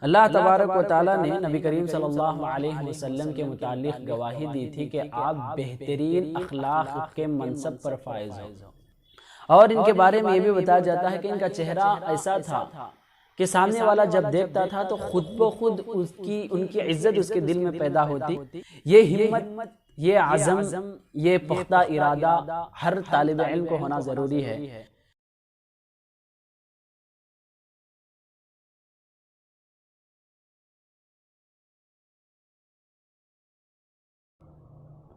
اللہ تبارک و تعالیٰ نے نبی کریم صلی اللہ علیہ وسلم کے متعلق گواہی دی تھی کہ آپ بہترین اخلاق کے منصب پر فائز ہو، اور ان کے بارے میں یہ بھی بتایا جاتا ہے کہ ان کا چہرہ ایسا تھا کہ سامنے والا جب دیکھتا تھا تو خود بخود ان کی عزت اس کے دل میں پیدا ہوتی۔ یہ ہمت، یہ عزم، یہ پختہ ارادہ ہر طالب علم کو ہونا ضروری ہے۔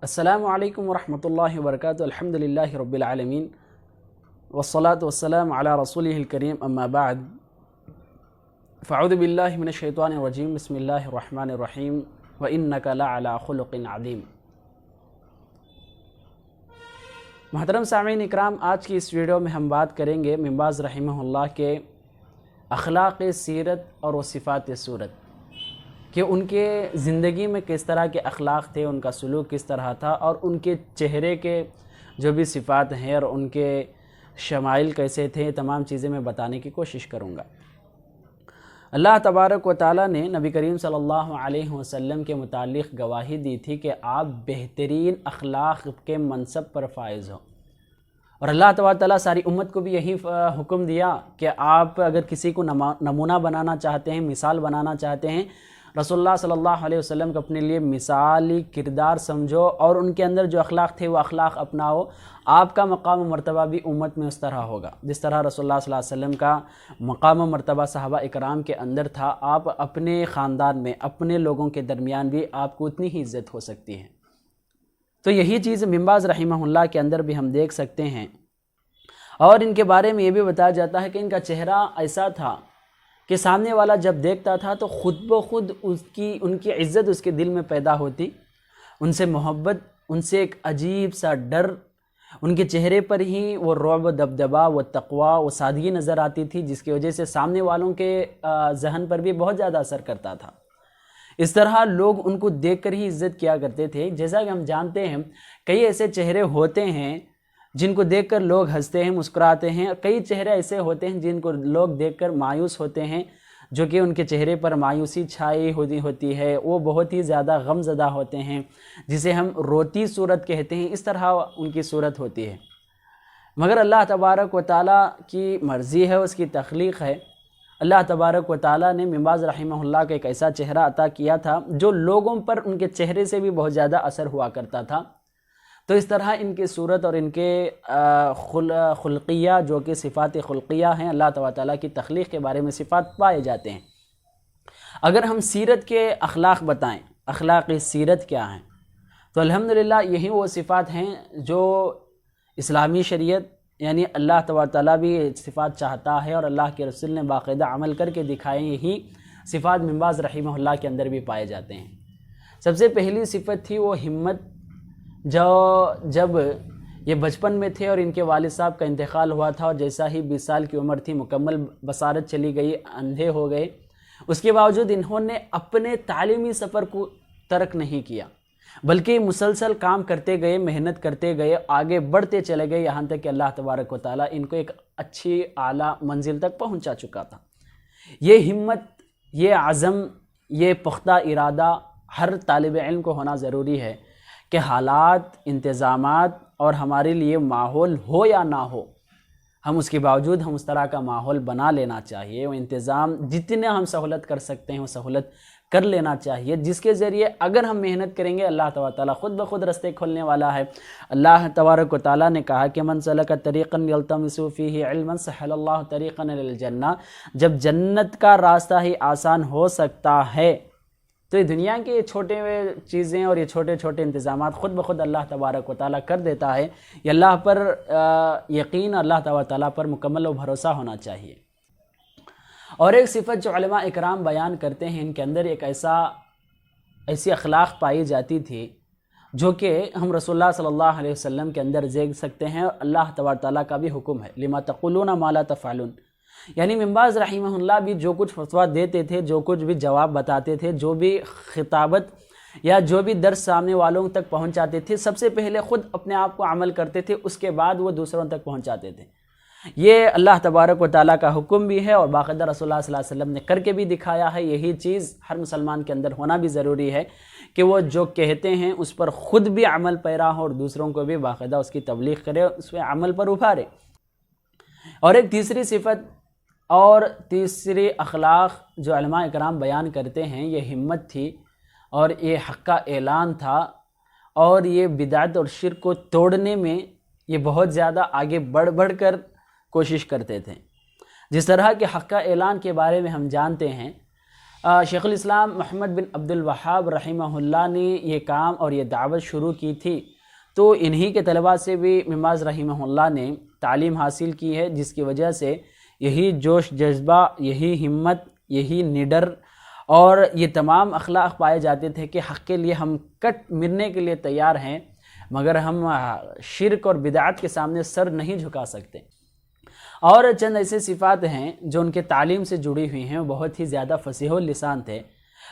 السلام علیکم ورحمۃ اللہ وبرکاتہ۔ الحمدللہ رب العالمین والصلاة والسلام علی رسولہ الکریم، اما بعد فاعوذ باللہ من الشیطان الرجیم، بسم اللہ الرحمن الرحیم، وَإِنَّكَ لَعَلَىٰ خُلُقٍ عَظِيمٍ۔ محترم سامعین اکرام، آج کی اس ویڈیو میں ہم بات کریں گے ابن باز رحمہ اللہ کے اخلاق سیرت اور صفات صورت، کہ ان کے زندگی میں کس طرح کے اخلاق تھے، ان کا سلوک کس طرح تھا، اور ان کے چہرے کے جو بھی صفات ہیں اور ان کے شمائل کیسے تھے، تمام چیزیں میں بتانے کی کوشش کروں گا۔ اللہ تبارک و تعالیٰ نے نبی کریم صلی اللہ علیہ وسلم کے متعلق گواہی دی تھی کہ آپ بہترین اخلاق کے منصب پر فائز ہو، اور اللہ تبارک و تعالیٰ ساری امت کو بھی یہی حکم دیا کہ آپ اگر کسی کو نمونہ بنانا چاہتے ہیں، مثال بنانا چاہتے ہیں، رسول اللہ صلی اللہ علیہ وسلم کو اپنے لیے مثالی کردار سمجھو اور ان کے اندر جو اخلاق تھے وہ اخلاق اپناؤ۔ آپ کا مقام و مرتبہ بھی امت میں اس طرح ہوگا جس طرح رسول اللہ صلی اللہ علیہ وسلم کا مقام و مرتبہ صحابہ اکرام کے اندر تھا۔ آپ اپنے خاندان میں، اپنے لوگوں کے درمیان بھی آپ کو اتنی ہی عزت ہو سکتی ہے۔ تو یہی چیز ابن باز رحمہ اللہ کے اندر بھی ہم دیکھ سکتے ہیں، اور ان کے بارے میں یہ بھی بتایا جاتا ہے کہ ان کا چہرہ ایسا تھا کہ سامنے والا جب دیکھتا تھا تو خود بخود ان کی عزت اس کے دل میں پیدا ہوتی، ان سے محبت، ان سے ایک عجیب سا ڈر، ان کے چہرے پر ہی وہ رعب، دبدبا، وہ تقوی، وہ سادگی نظر آتی تھی، جس کی وجہ سے سامنے والوں کے ذہن پر بھی بہت زیادہ اثر کرتا تھا۔ اس طرح لوگ ان کو دیکھ کر ہی عزت کیا کرتے تھے۔ جیسا کہ ہم جانتے ہیں کئی ایسے چہرے ہوتے ہیں جن کو دیکھ کر لوگ ہنستے ہیں، مسکراتے ہیں، کئی چہرے ایسے ہوتے ہیں جن کو لوگ دیکھ کر مایوس ہوتے ہیں، جو کہ ان کے چہرے پر مایوسی چھائی ہوتی ہے، وہ بہت ہی زیادہ غم زدہ ہوتے ہیں، جسے ہم روتی صورت کہتے ہیں۔ اس طرح ان کی صورت ہوتی ہے، مگر اللہ تبارک و تعالیٰ کی مرضی ہے، اس کی تخلیق ہے۔ اللہ تبارک و تعالیٰ نے ابن باز رحمہ اللہ کو ایک ایسا چہرہ عطا کیا تھا جو لوگوں پر ان کے چہرے سے بھی بہت زیادہ اثر ہوا کرتا تھا۔ تو اس طرح ان کی صورت اور ان کے خلقیہ، جو کہ صفات خلقیہ ہیں، اللہ تعالیٰ کی تخلیق کے بارے میں صفات پائے جاتے ہیں۔ اگر ہم سیرت کے اخلاق بتائیں، اخلاق سیرت کیا ہیں، تو الحمدللہ یہی وہ صفات ہیں جو اسلامی شریعت، یعنی اللہ تعالیٰ بھی صفات چاہتا ہے اور اللہ کے رسول نے باقاعدہ عمل کر کے دکھائے، یہی صفات ابن باز رحمہ اللہ کے اندر بھی پائے جاتے ہیں۔ سب سے پہلی صفت تھی وہ ہمت۔ جب یہ بچپن میں تھے اور ان کے والد صاحب کا انتقال ہوا تھا، اور جیسا ہی 20 سال کی عمر تھی مکمل بصارت چلی گئی، اندھے ہو گئے، اس کے باوجود انہوں نے اپنے تعلیمی سفر کو ترک نہیں کیا، بلکہ مسلسل کام کرتے گئے، محنت کرتے گئے، آگے بڑھتے چلے گئے، یہاں تک کہ اللہ تبارک و تعالیٰ ان کو ایک اچھی اعلیٰ منزل تک پہنچا چکا تھا۔ یہ ہمت، یہ عزم، یہ پختہ ارادہ ہر طالب علم کو ہونا ضروری ہے کہ حالات، انتظامات اور ہمارے لیے ماحول ہو یا نہ ہو، ہم اس کے باوجود ہم اس طرح کا ماحول بنا لینا چاہیے، وہ انتظام جتنے ہم سہولت کر سکتے ہیں وہ سہولت کر لینا چاہیے، جس کے ذریعے اگر ہم محنت کریں گے اللہ تعالیٰ خود بخود رستے کھولنے والا ہے۔ اللہ تبارک و تعالیٰ نے کہا کہ من سلک طریقا یلتمس فیہ علما سہل اللہ طریقا الی الجنہ، جب جنت کا راستہ ہی آسان ہو سکتا ہے تو یہ دنیا کے چھوٹے چیزیں اور یہ چھوٹے چھوٹے انتظامات خود بخود اللہ تبارک و تعالیٰ کر دیتا ہے۔ یہ اللہ پر یقین، اللہ تعالیٰ پر مکمل و بھروسہ ہونا چاہیے۔ اور ایک صفت جو علماء اکرام بیان کرتے ہیں، ان کے اندر ایک ایسی اخلاق پائی جاتی تھی جو کہ ہم رسول اللہ صلی اللہ علیہ وسلم کے اندر دیکھ سکتے ہیں، اور اللہ تبارک تعالیٰ کا بھی حکم ہے، لما تقولون ما لا تفعلون۔ یعنی ابن باز رحمہ اللہ بھی جو کچھ فتویٰ دیتے تھے، جو کچھ بھی جواب بتاتے تھے، جو بھی خطابت یا جو بھی درس سامنے والوں تک پہنچاتے تھے، سب سے پہلے خود اپنے آپ کو عمل کرتے تھے، اس کے بعد وہ دوسروں تک پہنچاتے تھے۔ یہ اللہ تبارک و تعالیٰ کا حکم بھی ہے اور باقاعدہ رسول اللہ صلی اللہ علیہ وسلم نے کر کے بھی دکھایا ہے۔ یہی چیز ہر مسلمان کے اندر ہونا بھی ضروری ہے کہ وہ جو کہتے ہیں اس پر خود بھی عمل پیرا ہو اور دوسروں کو بھی باقاعدہ اس کی تبلیغ کرے، اس پہ عمل پر ابھارے۔ اور ایک تیسری صفت اور تیسری اخلاق جو علماء اکرام بیان کرتے ہیں، یہ ہمت تھی اور یہ حق کا اعلان تھا، اور یہ بدعت اور شرک کو توڑنے میں یہ بہت زیادہ آگے بڑھ کر کوشش کرتے تھے۔ جس طرح کہ حق کا اعلان کے بارے میں ہم جانتے ہیں، شیخ الاسلام محمد بن عبد الوہاب رحمہ اللہ نے یہ کام اور یہ دعوت شروع کی تھی، تو انہی کے طلباء سے بھی ابن باز رحمہ اللہ نے تعلیم حاصل کی ہے، جس کی وجہ سے یہی جوش جذبہ، یہی ہمت، یہی نڈر اور یہ تمام اخلاق پائے جاتے تھے کہ حق کے لیے ہم کٹ مرنے کے لیے تیار ہیں، مگر ہم شرک اور بدعت کے سامنے سر نہیں جھکا سکتے۔ اور چند ایسے صفات ہیں جو ان کے تعلیم سے جڑی ہوئی ہیں، وہ بہت ہی زیادہ فصیح اللسان تھے۔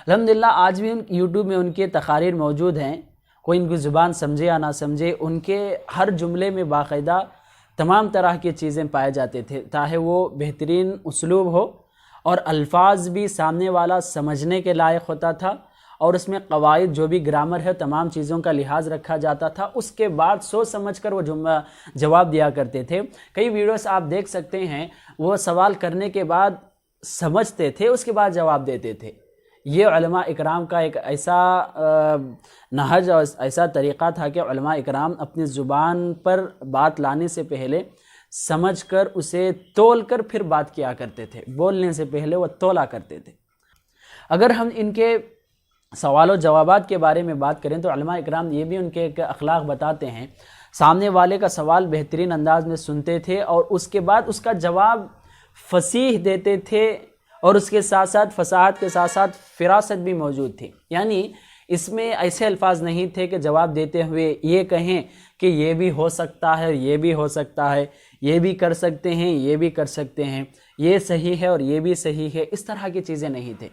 الحمدللہ آج بھی یوٹیوب میں ان کے تقاریر موجود ہیں، کوئی ان کی زبان سمجھے یا نہ سمجھے، ان کے ہر جملے میں باقاعدہ تمام طرح کی چیزیں پائے جاتے تھے، چاہے وہ بہترین اسلوب ہو اور الفاظ بھی سامنے والا سمجھنے کے لائق ہوتا تھا، اور اس میں قواعد جو بھی گرامر ہے تمام چیزوں کا لحاظ رکھا جاتا تھا، اس کے بعد سوچ سمجھ کر وہ جواب دیا کرتے تھے۔ کئی ویڈیوز آپ دیکھ سکتے ہیں، وہ سوال کرنے کے بعد سمجھتے تھے، اس کے بعد جواب دیتے تھے۔ یہ علماء اکرام کا ایک ایسا نہج اور ایسا طریقہ تھا کہ علماء اکرام اپنی زبان پر بات لانے سے پہلے سمجھ کر اسے تول کر پھر بات کیا کرتے تھے، بولنے سے پہلے وہ تولا کرتے تھے۔ اگر ہم ان کے سوال و جوابات کے بارے میں بات کریں تو علماء اکرام یہ بھی ان کے ایک اخلاق بتاتے ہیں، سامنے والے کا سوال بہترین انداز میں سنتے تھے اور اس کے بعد اس کا جواب فصیح دیتے تھے، اور اس کے ساتھ ساتھ فصاحت کے ساتھ ساتھ فراست بھی موجود تھی۔ یعنی اس میں ایسے الفاظ نہیں تھے کہ جواب دیتے ہوئے یہ کہیں کہ یہ بھی ہو سکتا ہے، یہ بھی ہو سکتا ہے، یہ بھی کر سکتے ہیں، یہ بھی کر سکتے ہیں، یہ صحیح ہے اور یہ بھی صحیح ہے، اس طرح کی چیزیں نہیں تھے۔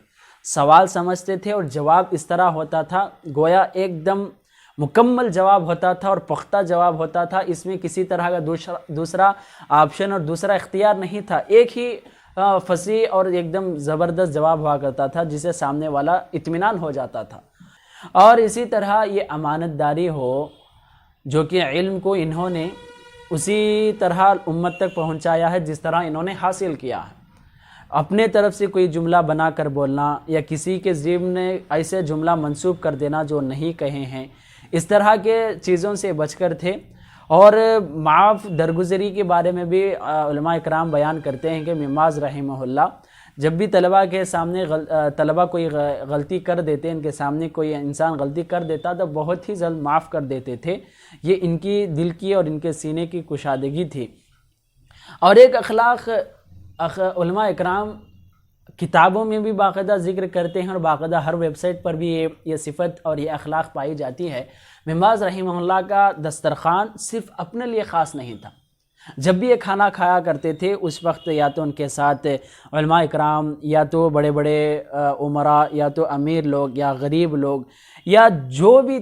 سوال سمجھتے تھے اور جواب اس طرح ہوتا تھا گویا ایک دم مکمل جواب ہوتا تھا اور پختہ جواب ہوتا تھا، اس میں کسی طرح کا دوسرا آپشن اور دوسرا اختیار نہیں تھا، ایک ہی فصیح اور ایک دم زبردست جواب ہوا کرتا تھا جسے سامنے والا اطمینان ہو جاتا تھا۔ اور اسی طرح یہ امانت داری ہو جو کہ علم کو انہوں نے اسی طرح امت تک پہنچایا ہے جس طرح انہوں نے حاصل کیا ہے۔ اپنے طرف سے کوئی جملہ بنا کر بولنا یا کسی کے ضمن ایسے جملہ منسوب کر دینا جو نہیں کہے ہیں، اس طرح کے چیزوں سے بچ کر تھے۔ اور معاف درگزری کے بارے میں بھی علماء اکرام بیان کرتے ہیں کہ ابن باز رحمہ اللہ جب بھی طلباء کے سامنے طلباء کوئی غلطی کر دیتے، ان کے سامنے کوئی انسان غلطی کر دیتا تو بہت ہی جلد معاف کر دیتے تھے۔ یہ ان کی دل کی اور ان کے سینے کی کشادگی تھی۔ اور ایک اخلاق علماء اکرام کتابوں میں بھی باقاعدہ ذکر کرتے ہیں اور باقاعدہ ہر ویب سائٹ پر بھی یہ صفت اور یہ اخلاق پائی جاتی ہے۔ ابن باز رحمہ اللہ کا دسترخوان صرف اپنے لیے خاص نہیں تھا، جب بھی یہ کھانا کھایا کرتے تھے اس وقت یا تو ان کے ساتھ علماء اکرام یا تو بڑے بڑے عمراء یا تو امیر لوگ یا غریب لوگ یا جو بھی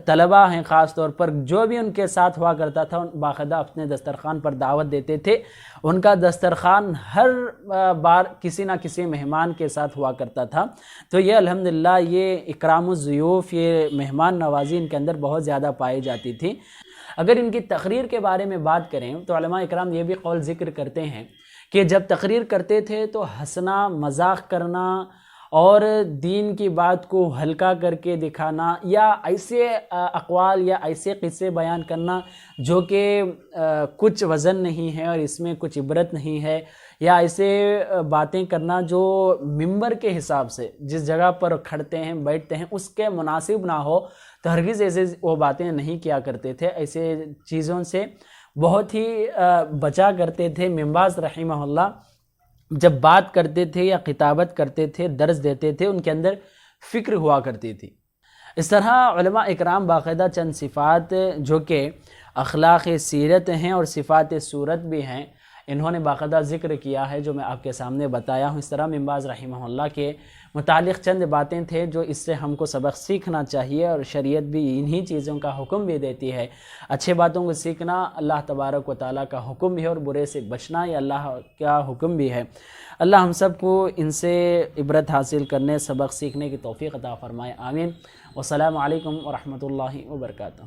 طلباء ہیں، خاص طور پر جو بھی ان کے ساتھ ہوا کرتا تھا، باقاعدہ اپنے دسترخوان پر دعوت دیتے تھے۔ ان کا دسترخوان ہر بار کسی نہ کسی مہمان کے ساتھ ہوا کرتا تھا۔ تو یہ الحمدللہ یہ اکرام الضیوف، یہ مہمان نوازی ان کے اندر بہت زیادہ پائی جاتی تھی۔ اگر ان کی تقریر کے بارے میں بات کریں تو علماء اکرام یہ بھی قول ذکر کرتے ہیں کہ جب تقریر کرتے تھے تو ہنسنا، مذاق کرنا اور دین کی بات کو ہلکا کر کے دکھانا یا ایسے اقوال یا ایسے قصے بیان کرنا جو کہ کچھ وزن نہیں ہے اور اس میں کچھ عبرت نہیں ہے، یا ایسے باتیں کرنا جو ممبر کے حساب سے جس جگہ پر کھڑتے ہیں بیٹھتے ہیں اس کے مناسب نہ ہو، تو ہرگز ایسے وہ باتیں نہیں کیا کرتے تھے۔ ایسے چیزوں سے بہت ہی بچا کرتے تھے۔ ابن باز رحمہ اللہ جب بات کرتے تھے یا خطابت کرتے تھے، درس دیتے تھے، ان کے اندر فکر ہوا کرتی تھی۔ اس طرح علماء اکرام باقاعدہ چند صفات جو کہ اخلاق سیرت ہیں اور صفات صورت بھی ہیں، انہوں نے باقاعدہ ذکر کیا ہے جو میں آپ کے سامنے بتایا ہوں۔ اس طرح ابن باز رحمہ اللہ کے متعلق چند باتیں تھے جو اس سے ہم کو سبق سیکھنا چاہیے، اور شریعت بھی انہی چیزوں کا حکم بھی دیتی ہے۔ اچھے باتوں کو سیکھنا اللہ تبارک و تعالیٰ کا حکم بھی ہے، اور برے سے بچنا یہ اللہ کا حکم بھی ہے۔ اللہ ہم سب کو ان سے عبرت حاصل کرنے، سبق سیکھنے کی توفیق عطا فرمائے، آمین۔ والسلام علیکم ورحمۃ اللہ وبرکاتہ۔